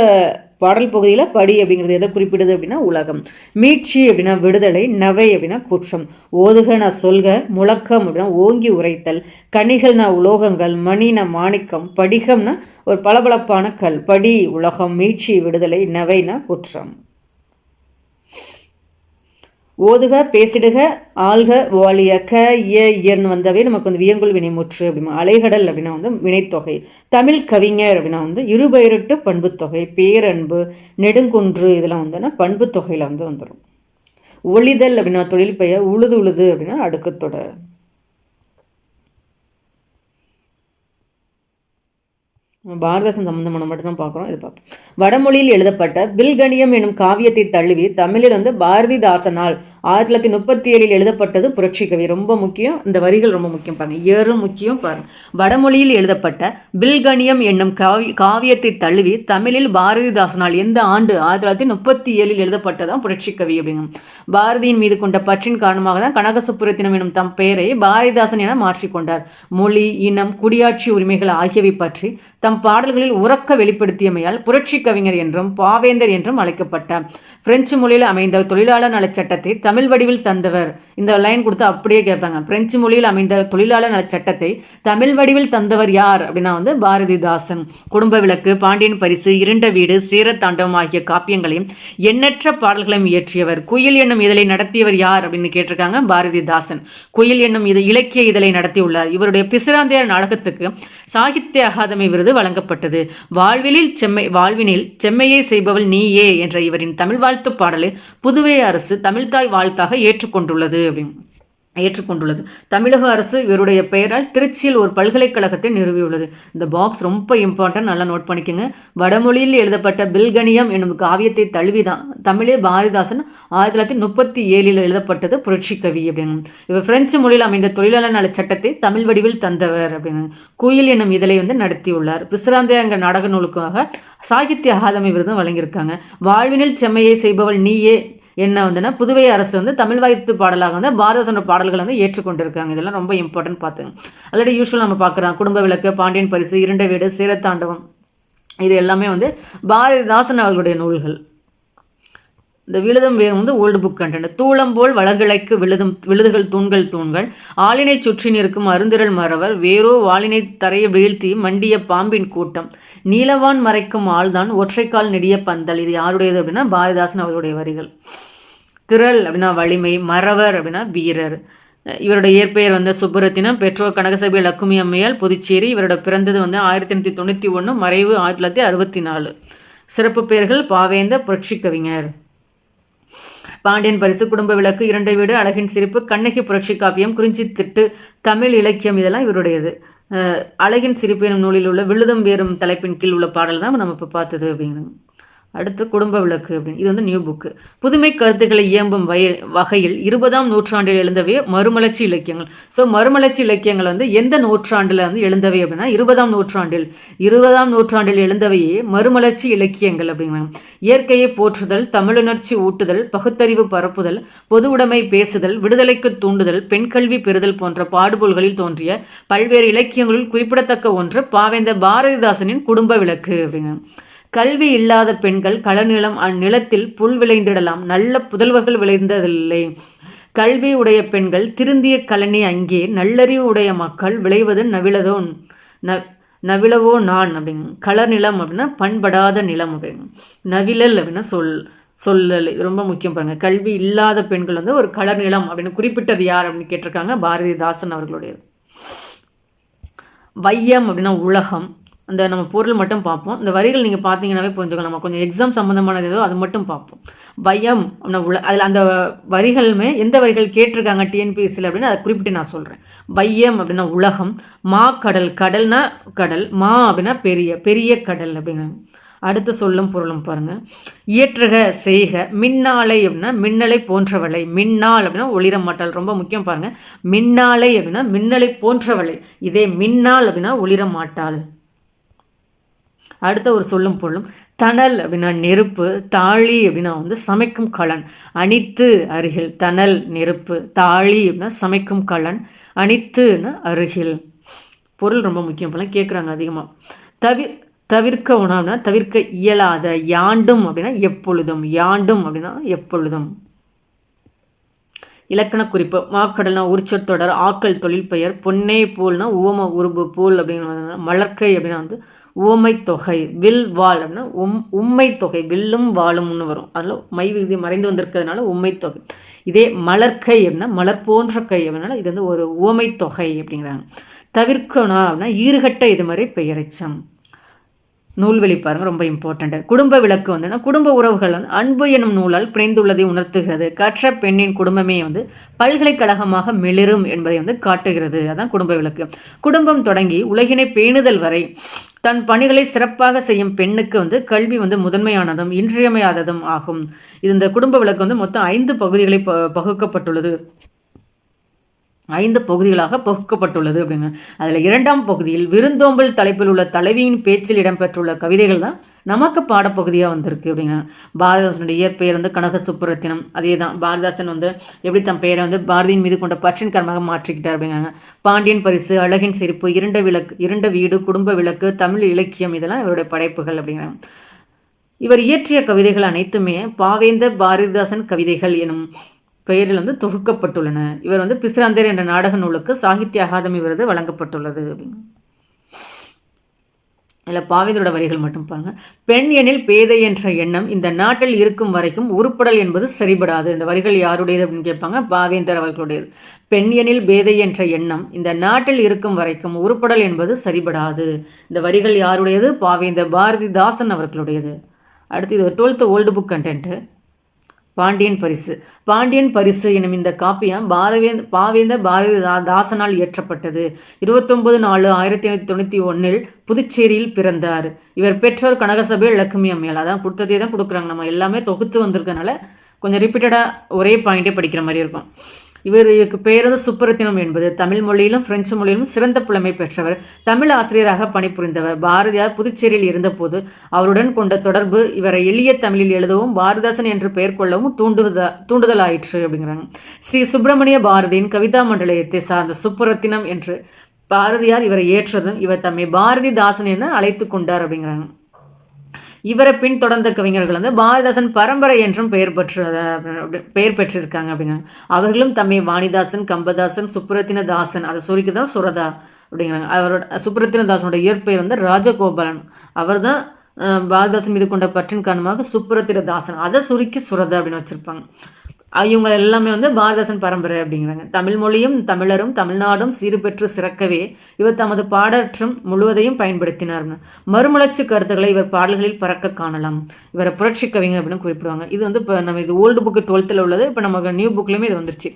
பாடல் பகுதியில் படி அப்படிங்கிறது எதை குறிப்பிடுது அப்படின்னா உலகம். மீட்சி அப்படின்னா விடுதலை. நவை அப்படின்னா குற்றம். ஓதுகனா சொல்க. முழக்கம் அப்படின்னா ஓங்கி உரைத்தல். கனிகள்னா உலோகங்கள். மணினா மாணிக்கம். படிகம்னா ஒரு பளபளப்பான கல். படி உலகம். மீட்சி விடுதலை. நவைனா குற்றம். ஓதுக பேசிடுக ஆள்க வாலிய க இயர்னு வந்தவே நமக்கு வந்து வியங்குள் வினைமுற்று அப்படிமா. அலைகடல் அப்படின்னா வந்து வினைத்தொகை. தமிழ் கவிஞர் அப்படின்னா வந்து இருபெயரிட்டு பண்புத்தொகை. பேரன்பு நெடுங்குன்று இதெல்லாம் வந்து பண்பு தொகையில் வந்து வந்துடும். ஒளிதல் அப்படின்னா தொழில் பெயர். உழுது உழுது அப்படின்னா அடுக்குத்தொடர். பாரதாசன் சம்பந்தமான மட்டும் தான் பார்க்குறோம். இது பார்ப்போம். வடமொழியில் எழுதப்பட்ட பில்கணியம் எனும் காவியத்தை தழுவி தமிழில் வந்து பாரதிதாசனால் 1937 எழுதப்பட்டது புரட்சி கவி. ரொம்ப முக்கியம், இந்த வரிகள் ரொம்ப முக்கியம் பாருங்க, இயரும் முக்கியம் பாருங்க. வடமொழியில் எழுதப்பட்ட பில்கணியம் என்னும் காவியத்தை தழுவி தமிழில் பாரதிதாசனால் எந்த ஆண்டு 1937 எழுதப்பட்டதான் புரட்சி கவி அப்படிங்க. பாரதியின் மீது கொண்ட பற்றின் காரணமாக தான் கனகசுப்புரத்தினம் எனும் தம் பெயரை பாரதிதாசன் என மாற்றிக்கொண்டார். மொழி, இனம், குடியாட்சி உரிமைகள் ஆகியவை பற்றி தம் பாடல்களில் உறக்க வெளிப்படுத்தியமையால் புரட்சி கவிஞர் என்றும் பாவேந்தர் என்றும் அழைக்கப்பட்டார். பிரெஞ்சு மொழியில் அமைந்த தொழிலாளர் நலச்சட்டத்தை தமிழ் வடிவில் தந்தவர். இந்த லைன் கொடுத்து அப்படியே கேட்பாங்க. பிரெஞ்சு மொழியில் அமைந்த தொழிலாளர் நலச்சட்டத்தை தமிழ் வடிவில் தந்தவர் யார் அப்படின்னா வந்து பாரதிதாசன். குடும்ப விளக்கு, பாண்டியன் பரிசு, இருண்ட வீடு, சீரத்தாண்டவம் ஆகிய காப்பியங்களையும் எண்ணற்ற பாடல்களையும் இயற்றியவர். குயில் என்னும் இதழை நடத்தியவர் யார் அப்படின்னு கேட்டிருக்காங்க. பாரதிதாசன் குயில் என்னும் இலக்கிய இதழை நடத்தியுள்ளார். இவருடைய பிசிராந்தையர் நாடகத்துக்கு சாகித்ய அகாதமி விருது வழங்கப்பட்டது. வாழ்வினில் செம்மையை செய்பவள் நீயே என்ற இவரின் தமிழ் வாழ்த்து பாடலை புதுவை அரசு தமிழ்தாய் வாழ்த்தாக ஏற்றுக்கொண்டுள்ளது. தமிழக அரசு இவருடைய பெயரால் திருச்சியில் ஒரு பல்கலைக்கழகத்தை நிறுவியுள்ளது. இந்த பாக்ஸ் ரொம்ப இம்பார்ட்டன்ட், நல்லா நோட் பண்ணிக்கோங்க. வடமொழியில் எழுதப்பட்ட பில்கணியம் என்னும் காவியத்தை தழுவிதான் தமிழில் பாரதிதாசன் 1937 எழுதப்பட்டது புரட்சி கவி அப்படின்னு. இவர் பிரெஞ்சு மொழியில் அமைந்த தொழிலாளர் நல சட்டத்தை தமிழ் வடிவில் தந்தவர் அப்படின்னு. குயில் என்னும் இதழை வந்து நடத்தியுள்ளார். பிசிராந்தையர் நாடக நூலுக்காக சாகித்ய அகாதமி விருதும் வழங்கியிருக்காங்க. வாழ்வினில் செம்மையை செய்பவள் நீயே என்ன வந்துன்னா புதுவை அரசு வந்து தமிழ் வாழ்த்து பாடலாக வந்து பாரதிதாசன் பாடல்களை வந்து ஏற்றுக்கொண்டிருக்காங்க. இதெல்லாம் ரொம்ப இம்பார்ட்டன்ட் பார்த்துங்க. ஆல்ரெடி யூஸ்வல் நம்ம பார்க்குறோம். குடும்ப விளக்கு, பாண்டியன் பரிசு, இருண்ட வீடு, சீரத்தாண்டவம், இது எல்லாமே வந்து பாரதிதாசன் அவர்களுடைய நூல்கள். இந்த விழுதும் வேறும் வந்து ஓல்டு புக் கண்டென்ட். தூளம்போல் வளர்கிளைக்கு விழுதுகள் தூண்கள் ஆளினை சுற்றி நிற்கும் அருந்திரள் மறவர் வேறோ வாளினை தரையை வீழ்த்தி மண்டிய பாம்பின் கூட்டம் நீலவான் மறைக்கும் ஆள்தான் ஒற்றைக்கால் நெடிய பந்தல். இது யாருடையது அப்படின்னா பாரதிதாசன் அவர்களுடைய வரிகள். திரள் அப்படின்னா வலிமை, மறவர் அப்படின்னா வீரர். இவருடைய இயற்பெயர் வந்து சுப்புரத்தினம், பெற்றோர் கனகசபை லக்குமி அம்மையால், புதுச்சேரி. இவரோட பிறந்தது வந்து 1891, மறைவு 1964. சிறப்பு பெயர்கள் பாவேந்தர், புரட்சி கவிஞர். பாண்டியன் பரிசு, குடும்ப விளக்கு, இரண்டை வீடு, அழகின் சிரிப்பு, கண்ணகி புரட்சி காப்பியம், குறிஞ்சி திட்டு, தமிழ் இலக்கியம், இதெல்லாம் இவருடையது. அழகின் சிரிப்பு எனும் நூலில் உள்ள விழுதும் வேறும் தலைப்பின் கீழ் உள்ள பாடல் தான் நம்ம இப்போ பார்த்தது அப்படிங்கிறது. அடுத்து குடும்ப விளக்கு அப்படின்னு, இது வந்து நியூ புக்கு. புதுமை கருத்துக்களை இயம்பும் வகையில் 20ஆம் நூற்றாண்டில் எழுந்தவே மறுமலர்ச்சி இலக்கியங்கள். ஸோ மறுமலர்ச்சி இலக்கியங்கள் வந்து எந்த நூற்றாண்டில் வந்து எழுந்தவை அப்படின்னா 20ஆம் நூற்றாண்டில் எழுந்தவையே மறுமலர்ச்சி இலக்கியங்கள் அப்படிங்கிறாங்க. இயற்கையை போற்றுதல், தமிழுணர்ச்சி ஊட்டுதல், பகுத்தறிவு பரப்புதல், பொது உடைமை பேசுதல், விடுதலைக்கு தூண்டுதல், பெண் கல்வி பெறுதல் போன்ற பாடுபொருள்களில் தோன்றிய பல்வேறு இலக்கியங்களில் குறிப்பிடத்தக்க ஒன்று பாவேந்தர் பாரதிதாசனின் குடும்ப விளக்கு அப்படிங்க. கல்வி இல்லாத பெண்கள் களநிலம் அந்நிலத்தில் புல் விளைந்திடலாம், நல்ல புதல்வர்கள் விளைந்ததில்லை. கல்வி உடைய பெண்கள் திருந்திய கலனி அங்கே, நல்லறிவு உடைய மக்கள் விளைவது நவிலவோ நான் அப்படிங்க. களர் நிலம் அப்படின்னா பண்படாத நிலம் அப்படிங்க. நவிழல் அப்படின்னா சொல்லல், இது ரொம்ப முக்கியம் பாருங்க. கல்வி இல்லாத பெண்கள் வந்து ஒரு களர் நிலம் அப்படின்னு குறிப்பிட்டது யார் அப்படின்னு கேட்டிருக்காங்க, பாரதிதாசன் அவர்களுடைய. வையம் அப்படின்னா உலகம். அந்த நம்ம பொருள் மட்டும் பார்ப்போம். இந்த வரிகள் நீங்கள் பார்த்தீங்கன்னாவே புரிஞ்சுக்கலாம். நம்ம கொஞ்சம் எக்ஸாம் சம்மந்தமானது ஏதோ அது மட்டும் பார்ப்போம். பயம் அப்படின்னா அதில் அந்த வரிகளுமே எந்த வரிகள் கேட்டிருக்காங்க டிஎன்பிஎஸ்சியில் அப்படின்னு அதை குறிப்பிட்டு நான் சொல்கிறேன். பையம் அப்படின்னா உலகம், மா கடல், கடல்னா கடல், மா அப்படின்னா பெரிய கடல் அப்படிங்கிறாங்க. அடுத்து சொல்லும் பொருளும் பாருங்கள். இயற்றுக செய்க, மின்னாலை அப்படின்னா மின்னலை போன்றவளை, மின்னாள் அப்படின்னா ஒளிரமாட்டாள், ரொம்ப முக்கியம் பாருங்கள். மின்னாலை அப்படின்னா மின்னலை போன்றவளை, இதே மின்னாள் அப்படின்னா ஒளிரமாட்டாள். அடுத்த ஒரு சொல்லும் பொருளும். தணல் அப்படின்னா நெருப்பு, தாழி அப்படின்னா வந்து சமைக்கும் கலன், அணித்து அருகில். தணல் நெருப்பு, தாழி அப்படின்னா சமைக்கும் கலன், அணித்துன்னா அருகில். பொருள் ரொம்ப முக்கியம் போல கேட்குறாங்க அதிகமாக. தவிர்க்க உணவுனா தவிர்க்க இயலாத. யாண்டும் அப்படின்னா எப்பொழுதும், யாண்டும் அப்படின்னா எப்பொழுதும். இலக்கண குறிப்பு மாக்கடல்னா உரிச்சொற்றொடர், ஆக்கல் தொழில் பெயர், பொன்னே பூல்னா உவம உருபு பூல் அப்படின்னு, மலர்க்கை அப்படின்னா வந்து உவமை தொகை, வில் வாள் அப்படின்னா உம்மை தொகை, வில்லும் வாளும்னு வரும். அதில் மை விகுதி மறைந்து வந்திருக்கிறதுனால உம்மை தொகை. இதே மலர்க்கை அப்படின்னா மலர் போன்ற கை அப்படின்னால இது வந்து ஒரு உவமை தொகை அப்படிங்கிறாங்க. தவிர்க்கணும் அப்படின்னா ஈறுகட்ட இது மாதிரி பெயரெச்சம். நூல்வெளி பாருங்க, ரொம்ப இம்பார்ட்டண்ட். குடும்ப விளக்கு வந்து குடும்ப உறவுகள் வந்து அன்பு எனும் நூலால் பிணைந்துள்ளதை உணர்த்துகிறது. கற்ற பெண்ணின் குடும்பமே வந்து பல்கலைக்கழகமாக மிளிரும் என்பதை வந்து காட்டுகிறது. அதான் குடும்ப விளக்கு. குடும்பம் தொடங்கி உலகினை பேணுதல் வரை தன் பணிகளை சிறப்பாக செய்யும் பெண்ணுக்கு வந்து கல்வி வந்து முதன்மையானதும் இன்றியமையாததும் ஆகும். இது இந்த குடும்ப விளக்கு வந்து மொத்தம் 5 பகுதிகளை பகுக்கப்பட்டுள்ளது. 5 பகுதிகளாக பகுக்கப்பட்டுள்ளது அப்படிங்க. அதில் 2ஆம் பகுதியில் விருந்தோம்பல் தலைப்பில் உள்ள தலைவியின் பேச்சில் இடம்பெற்றுள்ள கவிதைகள் தான் நமக்கு பாடப்பகுதியாக வந்திருக்கு அப்படிங்க. பாரதிதாசனுடைய இயற்பெயர் வந்து கனக சுப்புரத்தினம். அதே தான் பாரதிதாசன் வந்து எப்படி தன் பெயரை வந்து பாரதியின் மீது கொண்ட பற்றின் காரணமாக மாற்றிக்கிட்டார் அப்படிங்காங்க. பாண்டியன் பரிசு, அழகின் சிரிப்பு, இருண்ட வீடு, குடும்ப விளக்கு, தமிழ் இலக்கியம், இதெல்லாம் இவருடைய படைப்புகள் அப்படிங்கிறாங்க. இவர் இயற்றிய கவிதைகள் அனைத்துமே பாவேந்த பாரதிதாசன் கவிதைகள் எனும் பெயரில் வந்து தொகுக்கப்பட்டுள்ளன. இவர் வந்து பிசிராந்தர் என்ற நாடக நூலுக்கு சாகித்ய அகாதமி விருது வழங்கப்பட்டுள்ளது அப்படின்னு. இதில் பாவேந்தரோட வரிகள் மட்டும் பாருங்க. பெண் எனில் பேதை என்ற எண்ணம் இந்த நாட்டில் இருக்கும் வரைக்கும் உருப்படல் என்பது சரிபடாது. இந்த வரிகள் யாருடையது அப்படின்னு கேட்பாங்க. பாவேந்தர் அவர்களுடையது. பெண் எனில் பேதை என்ற எண்ணம் இந்த நாட்டில் இருக்கும் வரைக்கும் உருப்படல் என்பது சரிபடாது. இந்த வரிகள் யாருடையது? பாவேந்தர் பாரதிதாசன் அவர்களுடையது. அடுத்து இது 12th old book content. Pandian பரிசு. பாண்டியன் பரிசு எனும் இந்த காப்பியம் பாவேந்தர் பாரதிதாசனால் இயற்றப்பட்டது. 29/4/1891 புதுச்சேரியில் பிறந்தார். இவர் பெற்றோர் கனகசபை லட்சுமி அம்மையால். அதான் கொடுத்ததே தான் கொடுக்குறாங்க. நம்ம எல்லாமே தொகுத்து வந்திருக்கனால கொஞ்சம் ரிப்பீட்டடாக ஒரே பாயிண்டே படிக்கிற மாதிரி இருக்கும். இவருக்கு பெயர் வந்து சுப்புரத்தினம் என்பது தமிழ் மொழியிலும் பிரெஞ்சு மொழியிலும் சிறந்த புலமை பெற்றவர். தமிழ் ஆசிரியராக பணிபுரிந்தவர். பாரதியார் புதுச்சேரியில் இருந்தபோது அவருடன் கொண்ட தொடர்பு இவரை எளிய தமிழில் எழுதவும் பாரதிதாசன் என்று பெயர் கொள்ளவும் தூண்டுதலாயிற்று அப்படிங்கிறாங்க. ஸ்ரீ சுப்பிரமணிய பாரதியின் கவிதா மண்டலத்தை சார்ந்த சுப்புரத்தினம் என்று பாரதியார் இவரை ஏற்றதும் இவர் தம்மை பாரதிதாசன் என அழைத்து கொண்டார் அப்படிங்கிறாங்க. இவரை பின்தொடர்ந்த கவிஞர்கள் வந்து பாரதிதாசன் பரம்பரை என்றும் பெயர் பெற்றிருக்காங்க அப்படிங்கிறாங்க. அவர்களும் தம்மை வாணிதாசன், கம்பதாசன், சுப்புரத்தின தாசன், அதை சுருக்கி தான் சுரதா அப்படிங்கிறாங்க. அவரோட சுப்புரத்தின தாசனோட இயற்பெயர் வந்து ராஜகோபாலன். அவர் தான் பாரதிதாசன் மீது கொண்ட பற்றின் காரணமாக சுப்புரத்தின தாசன், அதை சுருக்கி சுரதா அப்படின்னு வச்சுருப்பாங்க. இவங்க எல்லாமே வந்து பாரதிதாசன் பரம்பரை அப்படிங்கிறாங்க. தமிழ் மொழியும் தமிழரும் தமிழ்நாடும் சீறு பெற்று சிறக்கவே இவர் தமது பாடற்றும் முழுவதையும் பயன்படுத்தினார். மறுமலர்ச்சி கருத்துக்களை இவர் பாடல்களில் பறக்க காணலாம். இவரை புரட்சி கவிஞர் அப்படின்னு குறிப்பிடுவாங்க. இது வந்து இப்போ நம்ம இது ஓல்டு புக்கு 12th உள்ளது. இப்போ நமக்கு நியூ புக்லேயுமே இது வந்துருச்சு.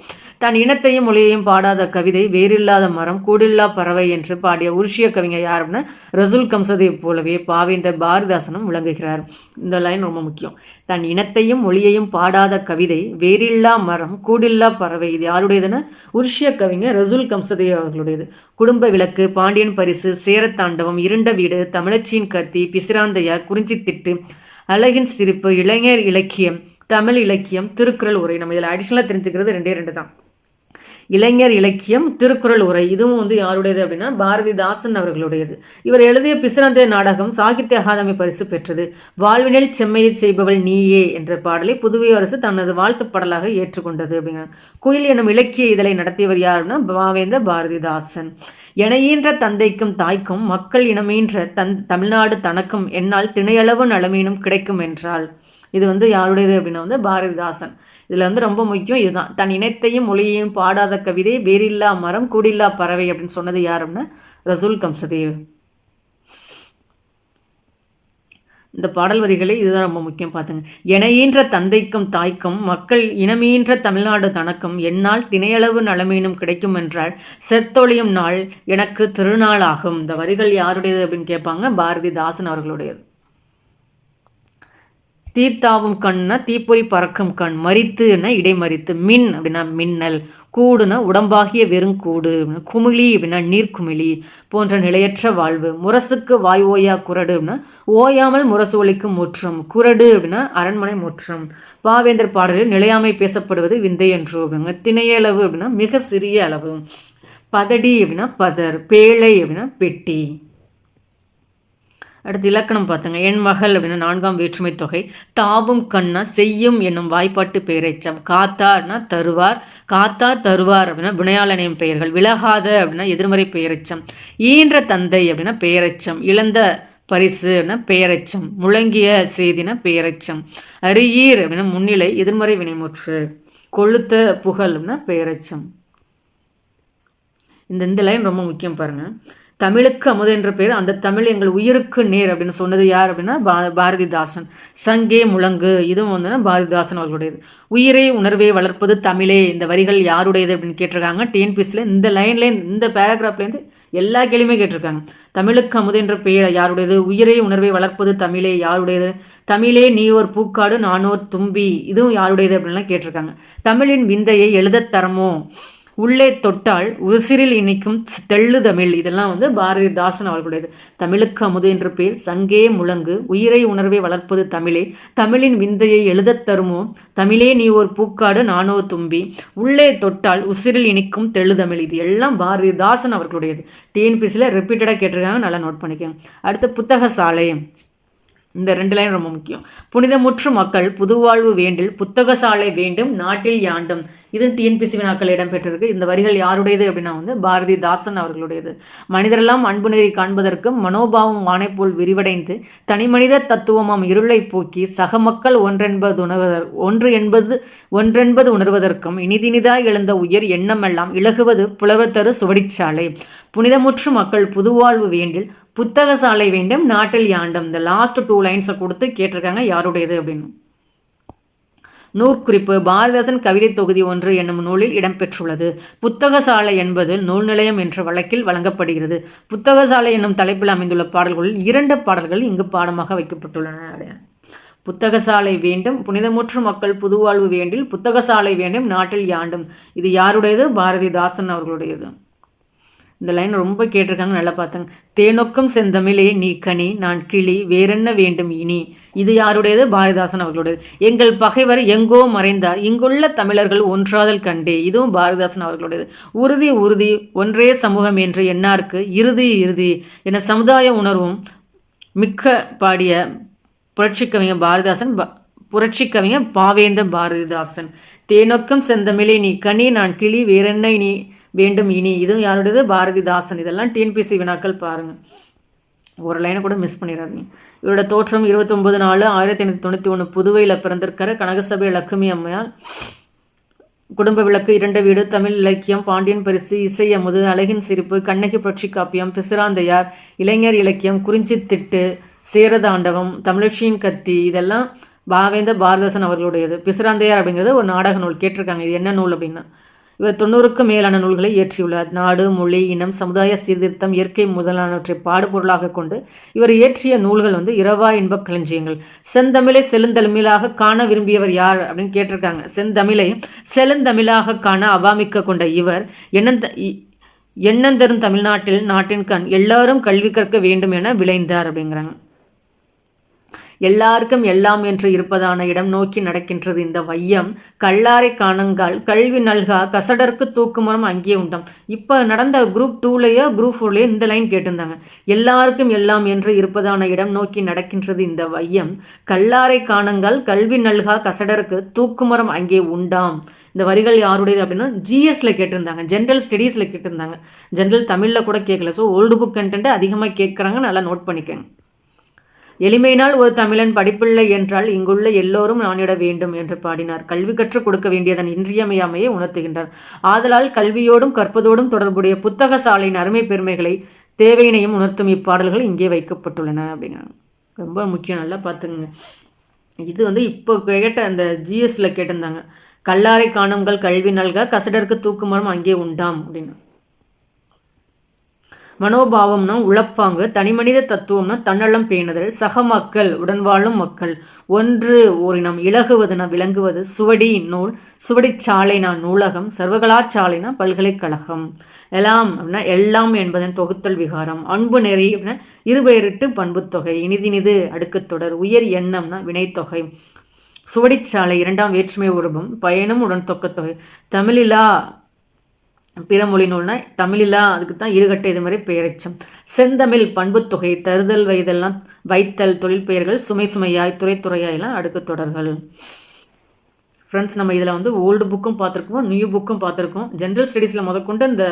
தன் இனத்தையும் மொழியையும் பாடாத கவிதை வேறில்லாத மரம் கூடில்லா பறவை என்று பாடிய உருஷிய கவிஞர் யார் அப்படின்னா ரசூல் கம்சதை போலவே பாவேந்தர் பாரதிதாசனும் விளங்குகிறார். இந்த லைன் ரொம்ப முக்கியம். தன் இனத்தையும் மொழியையும் பாடாத கவிதை வேறில்லா மரம் கூடில்லா பறவை. இது யாருடையதுன்னா உருஷிய கவிஞர் ரசூல் கம்சதே அவர்களுடையது. குடும்ப விளக்கு, பாண்டியன் பரிசு, சேரத்தாண்டவம், இருண்ட வீடு, தமிழச்சியின் கத்தி, பிசிராந்தையார், குறிஞ்சித்திட்டு, அழகின் சிரிப்பு, இளைஞர் இலக்கியம், தமிழ் இலக்கியம், திருக்குறள் உரை. நம்ம இதில் அடிஷனலாக தெரிஞ்சுக்கிறது 2 தான். இளைஞர் இலக்கியம், திருக்குறள் உரை. இதுவும் வந்து யாருடையது அப்படின்னா பாரதிதாசன் அவர்களுடையது. இவர் எழுதிய பிசிராந்தைய நாடகம் சாகித்ய அகாதமி பரிசு பெற்றது. வாழ்வினில் செம்மையை செய்பவள் நீயே என்ற பாடலை புதுவை அரசு தனது வாழ்த்து பாடலாக ஏற்றுக்கொண்டது அப்படிங்கிற. குயில் எனும் இலக்கிய இதழை நடத்தியவர் யாருன்னா பாவேந்தர் பாரதிதாசன். எனையீன்ற தந்தைக்கும் தாய்க்கும் மக்கள் இனமீன்ற தமிழ்நாடு தனக்கும் என்னால் திணையளவு நலமீனும் கிடைக்கும் என்றால். இது வந்து யாருடையது அப்படின்னா வந்து பாரதிதாசன். இதில் வந்து ரொம்ப முக்கியம் இதுதான். தன் இனத்தையும் மொழியையும் பாடாத கவிதை வேறில்லா மரம் கூடில்லா பறவை அப்படின்னு சொன்னது யார் அப்படின்னா ரசூல் கம்சதேவ். இந்த பாடல் வரிகளே இதுதான் ரொம்ப முக்கியம் பார்த்துங்க. எனையீன்ற தந்தைக்கும் தாய்க்கும் மக்கள் இனமீன்ற தமிழ்நாடு தனக்கும் என்னால் திணையளவு நலமீனும் கிடைக்கும் என்றால் செத்தொழியும் நாள் எனக்கு திருநாள் ஆகும். இந்த வரிகள் யாருடையது அப்படின்னு கேட்பாங்க. பாரதிதாசன் அவர்களுடையது. தீத்தாவும் கண்ணா தீப்பொறி பறக்கும் கண், மரித்துன்னா இடைமறித்து, மின் அப்படின்னா மின்னல், கூடுனா உடம்பாகிய வெறுங்கூடு, குமிழி அப்படின்னா நீர்க்குமிழி போன்ற நிலையற்ற வாழ்வு, முரசுக்கு வாய் ஓயா குரடு அப்படின்னா ஓயாமல் முரசு ஒலிக்கும் முற்றம், குரடு அப்படின்னா அரண்மனை முற்றம். பாவேந்தர் பாடலில் நிலையாமை பேசப்படுவது விந்தை என்று அப்படிங்க. திணையளவு அப்படின்னா மிக சிறிய அளவு, பதடி அப்படின்னா பதர், பேழை அப்படின்னா பெட்டி. அடுத்து இலக்கணம் பார்த்துங்க. என் மகள் அப்படின்னா 4ஆம் வேற்றுமை தொகை. தாவும் கண்ணா செய்யும் என்னும் வாய்ப்பாட்டு பெயரெச்சம். காத்தார்னா தருவார், காத்தார் தருவார் அப்படின்னா வினையாளனையும் பெயர்கள். விலகாத அப்படின்னா எதிர்மறை பெயரெச்சம். ஈன்ற தந்தை அப்படின்னா பெயரெச்சம். இழந்த பரிசு பெயரெச்சம். முழங்கிய செய்தினா பெயரெச்சம். அரியீர் அப்படின்னா முன்னிலை எதிர்மறை வினைமுற்று. கொளுத்த புகழ் அப்படின்னா பெயரெச்சம். இந்த லைன் ரொம்ப முக்கியம் பாருங்க. தமிழுக்கு அமுது என்ற பெயர், அந்த தமிழ் எங்கள் உயிருக்கு நேர் அப்படின்னு சொன்னது யார் அப்படின்னா பாரதிதாசன். சங்கே முழங்கு இதுவும் வந்து பாரதிதாசன் அவர்களுடையது. உயிரை உணர்வை வளர்ப்பது தமிழே, இந்த வரிகள் யாருடையது அப்படின்னு கேட்டிருக்காங்க டிஎன்பிஎஸ்சியில். இந்த லைன்ல இந்த பேராகிராஃப்லேருந்து எல்லா கேள்வியுமே கேட்டிருக்காங்க. தமிழுக்கு அமுது என்ற பெயர் யாருடையது, உயிரை உணர்வை வளர்ப்பது தமிழே யாருடையது, தமிழே நீ ஒரு பூக்காடு நானோர் தும்பி இதுவும் யாருடையது அப்படின்லாம் கேட்டிருக்காங்க. தமிழின் விந்தையை எழுத தரமோ, உள்ளே தொட்டால் உசிரில் இனிக்கும் தெள்ளு தமிழ் இதெல்லாம் வந்து பாரதிதாசன் அவர்களுடையது. தமிழுக்கு அமுது என்ற பெயர், சங்கே முழங்கு, உயிரை உணர்வை வளர்ப்பது தமிழே, தமிழின் விந்தையை எழுதத் தருமோ, தமிழே நீ ஒரு பூக்காடு நானோ தும்பி, உள்ளே தொட்டால் உசிரில் இனிக்கும் தெள்ளு தமிழ் இது எல்லாம் பாரதிதாசன் அவர்களுடையது. டிஎன்பிஎஸ்சியில் ரிப்பீட்டடாக கேட்டிருக்காங்க, நல்லா நோட் பண்ணிக்கோங்க. அடுத்து புத்தக சாலை. இந்த 2 லைன் ரொம்ப முக்கியம். புனிதமுற்று மக்கள் புதுவாழ்வு வேண்டில் புத்தக சாலை வேண்டும் நாட்டில் யாண்டும். இது டிஎன்பிஎஸ்சி வினாக்கள் இடம்பெற்றிருக்கு. இந்த வரிகள் யாருடையது அப்படின்னா வந்து பாரதிதாசன் அவர்களுடையது. மனிதரெல்லாம் அன்பு நெறி காண்பதற்கும் மனோபாவம் வானை போல் விரிவடைந்து தனிமனித தத்துவமாம் இருளை போக்கி சக மக்கள் ஒன்றென்பது உணர்வதற்கும் இனிதினிதாய் எழுந்த உயர் எண்ணமெல்லாம் இலகுவது புலவத்தரு சுவடிச்சாலை. புனிதமுற்று மக்கள் புதுவாழ்வு வேண்டில் புத்தக சாலை வேண்டும் நாட்டில் யாண்டம். இந்த லாஸ்ட் 2 லைன்ஸை கொடுத்து கேட்டிருக்காங்க யாருடையது அப்படின்னு. நூற்குறிப்பு. பாரதிதாசன் கவிதை தொகுதி 1 என்னும் நூலில் இடம்பெற்றுள்ளது. புத்தக சாலை என்பது நூல் நிலையம் என்ற வழக்கில் வழங்கப்படுகிறது. புத்தக சாலை என்னும் தலைப்பில் அமைந்துள்ள பாடல்களில் 2 பாடல்கள் இங்கு பாடமாக வைக்கப்பட்டுள்ளன. புத்தக சாலை வேண்டும், புனிதமுற்று மக்கள் புதுவாழ்வு வேண்டில் புத்தக சாலை வேண்டும் நாட்டில் யாண்டும். இது யாருடையது, பாரதிதாசன் அவர்களுடையது. இந்த லைன் ரொம்ப கேட்டிருக்காங்க, நல்லா பார்த்தாங்க. தேனொக்கும் செந்தமிழே நீ கனி நான் கிளி வேறென்ன வேண்டும் இனி. இது யாருடையது, பாரதிதாசன் அவர்களுடையது. எங்கள் பகைவர் எங்கோ மறைந்தார் இங்குள்ள தமிழர்கள் ஒன்றாதல் கண்டே இதுவும் பாரதிதாசன் அவர்களுடையது. உறுதி உறுதி ஒன்றே சமூகம் என்று எண்ணாருக்கு இறுதி இறுதி என சமுதாய உணர்வும் மிக்க பாடிய புரட்சி கவிஞர் பாரதிதாசன். புரட்சி கவிஞர் பாவேந்த பாரதிதாசன். தேனொக்கும் செந்தமிழே நீ கனி நான் கிளி வேறென்ன இனி வேண்டும் இனி இதுவும் யாருடையது, பாரதிதாசன். இதெல்லாம் டிஎன்பிஎஸ்சி வினாக்கள் பாருங்கள், ஒரு லைனை கூட மிஸ் பண்ணிடாதீங்க. இவரோட தோற்றம் 29/4/1891 புதுவையில் பிறந்திருக்கிற. கனகசபை லட்சுமி அம்மையால். குடும்ப விளக்கு, 2 வீடு, தமிழ் இலக்கியம், பாண்டியன் பரிசு, இசை அமுது, அழகின் சிரிப்பு, கண்ணகி புரட்சி காப்பியம், பிசிராந்தையார், இளைஞர் இலக்கியம், குறிஞ்சி திட்டு, சேரதாண்டவம், தமிழச்சியின் கத்தி இதெல்லாம் பாவேந்த பாரதிதாசன் அவர்களுடையது. பிசிராந்தையார் அப்படிங்கிறது ஒரு நாடக நூல் கேட்டிருக்காங்க. இது என்ன நூல் அப்படின்னா, இவர் 90க்கும் மேலான நூல்களை இயற்றியுள்ளார். நாடு, மொழி, இனம், சமுதாய சீர்திருத்தம், இயற்கை முதலானவற்றை பாடுபொருளாக கொண்டு இவர் இயற்றிய நூல்கள் வந்து இரவா இன்பக் களஞ்சியங்கள். செந்தமிழை செழுந்தமிழாக காண விரும்பியவர் யார் அப்படின்னு கேட்டிருக்காங்க. செந்தமிழை செழுந்தமிழாக காண அவாமிக்க கொண்ட இவர் எண்ணந்தரும் தமிழ்நாட்டில் நாட்டின் கண் எல்லாரும் கல்வி கற்க வேண்டும் என விளைந்தார் அப்படிங்கிறாங்க. எல்லாருக்கும் எல்லாம் என்று இருப்பதான இடம் நோக்கி நடக்கின்றது இந்த வையம். கல்லாரை காணுங்கால் கல்வி நல்கா கசடருக்கு தூக்குமரம் அங்கே உண்டாம். இப்போ நடந்த குரூப் 2லேயோ குரூப் 4லேயோ இந்த லைன் கேட்டிருந்தாங்க. எல்லாருக்கும் எல்லாம் என்று இருப்பதான இடம் நோக்கி நடக்கின்றது இந்த வையம். கல்லாரை காணுங்கால் கல்வி நல்கா கசடருக்கு தூக்குமரம் அங்கே உண்டாம். இந்த வரிகள் யாருடையது அப்படின்னா ஜிஎஸ்ல கேட்டிருந்தாங்க, ஜென்ரல் ஸ்டடீஸில் கேட்டிருந்தாங்க. ஜென்ரல் தமிழில் கூட கேட்கல. ஸோ ஓல்டு புக் கண்டென்ட்டை அதிகமாக கேட்குறாங்க, நல்லா நோட் பண்ணிக்கோங்க. எளிமையினால் ஒரு தமிழன் படிப்பில்லை என்றால் இங்குள்ள எல்லோரும் நானிட வேண்டும் என்று பாடினார். கல்வி கற்றுக் கொடுக்க வேண்டியதன் இன்றியமையாமையை உணர்த்துகின்றார். ஆதலால் கல்வியோடும் கற்பதோடும் தொடர்புடைய புத்தக சாலையின் அருமை பெருமைகளை தேவையினையும் உணர்த்தும் இப்பாடல்கள் இங்கே வைக்கப்பட்டுள்ளன அப்படிங்கிறாங்க. ரொம்ப முக்கியம், நல்லா பார்த்துங்க. இது வந்து இப்போ கேட்ட அந்த ஜிஎஸ்ல கேட்டிருந்தாங்க. கல்லாரை காணுங்கள் கல்வி நல்க கசடருக்கு தூக்குமரம் அங்கே உண்டாம் அப்படின்னு. மனோபாவம்னா உழப்பாங்கு, தனிமனித தத்துவம்னா தன்னலம் பேணுதல், சக மக்கள் உடன் வாழும் மக்கள், ஒன்று ஓரினம், இலகுவதுனா விளங்குவது, சுவடி நூல், சுவடிச்சாலைனா நூலகம், சர்வகலாச்சாலைனா பல்கலைக்கழகம், எல்லாம் அப்படின்னா எல்லாம் என்பதன் தொகுத்தல் விகாரம், அன்பு நெறி அப்படின்னா இருபெயரிட்டு பண்புத்தொகை, இனிதினிது அடுக்குத்தொடர், உயர் எண்ணம்னா வினைத்தொகை, சுவடிச்சாலை 2ஆம் வேற்றுமை உருவம், பயனும் உடன் தொக்கத்தொகை, தமிழிலா பிறமொழி நூல்னா தமிழில் அதுக்கு தான் இருகட்டை இது மாதிரி பெயரெச்சம். செந்தமிழ் பண்புத்தொகை தருதல் வைதெல்லாம் வைத்தல் தொழில் பெயர்கள் சுமை சுமையாய் துறை துறையாயெல்லாம் அடுக்கு தொடர்கள். ஃப்ரெண்ட்ஸ், நம்ம இதில் வந்து ஓல்டு புக்கும் பார்த்துருக்கோம், நியூ புக்கும் பார்த்துருக்கோம். ஜென்ரல் ஸ்டடீஸில் முதற்கொண்டு இந்த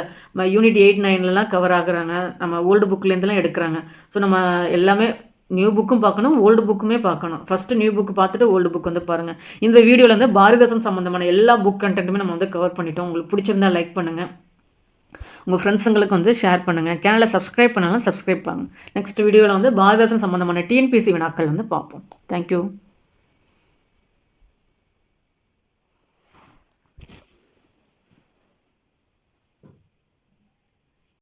யூனிட் 8, 9லலாம் கவர் ஆகுறாங்க. நம்ம ஓல்டு புக்லேருந்துலாம் எடுக்கிறாங்க. ஸோ நம்ம எல்லாமே நியூ புக்கும் பார்க்கணும், ஓல்டு புக்குமே பார்க்கணும். ஃபஸ்ட்டு நியூ புக்கு பார்த்துட்டு ஓல்டு புக் வந்து பாருங்கள். இந்த வீடியோவில் வந்து பாரதிதாசன் சம்மந்தமான எல்லா புக் கண்டென்ட்டுமே நம்ம வந்து கவர் பண்ணிட்டோம். உங்களுக்கு பிடிச்சிருந்தா லைக் பண்ணுங்கள், உங்கள் ஃப்ரெண்ட்ஸுங்களுக்கு வந்து ஷேர் பண்ணுங்கள். சேனலை சப்ஸ்கிரைப் பண்ணாலும் சப்ஸ்கிரைப் பண்ணுங்கள். நெக்ஸ்ட் வீடியோவில் வந்து பாரதிதாசன் சம்மந்தமான டிஎன்பிசி வினாக்கள் வந்து பார்ப்போம். தேங்க்யூ.